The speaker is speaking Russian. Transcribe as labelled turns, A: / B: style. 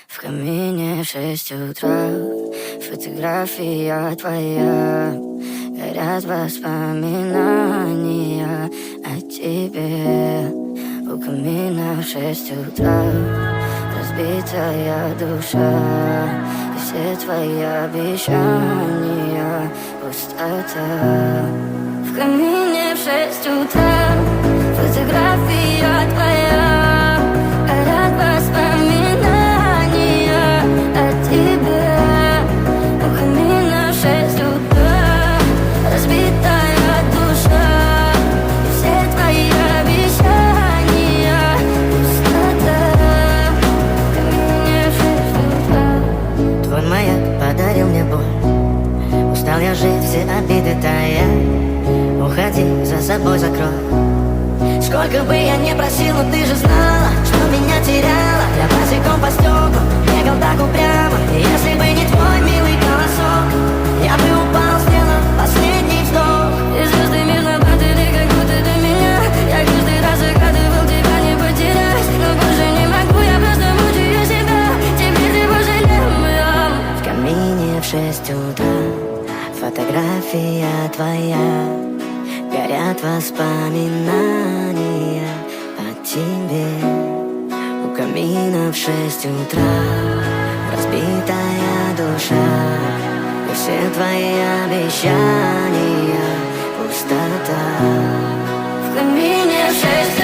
A: В камине 6 утра, фотография твоя. Горят воспоминания о тебе. У камина в 6 утра, разбитая душа. И все твои обещания пустота. В камине в 6 утра, фотография твоя. Горят воспоминания о тебе. У камина в 6 утра, разбитая душа. И все твои обещания пустота. В камине в 6 утра.
B: Твой маяк подарил мне боль. Устал я жить, все обиды тая. Уходи, за собой закрой. Сколько бы я не просил, но ты же знала, что меня теряла. Я босиком по стеклам бегал так упрямо. И если бы не твой милый голосок, я бы упал, сделал последний вздох.
A: И звезды мирно падали, как будто до меня. Я каждый раз загадывал тебя не потерять. Но больше не могу, я просто мучаю себя. Теперь ты пожалел меня.
B: В камине в 6 утра, фотография твоя. Горят воспоминания о тебе. У камина в 6 утра, разбитая душа. И все твои обещания пустота.
A: В камине в 6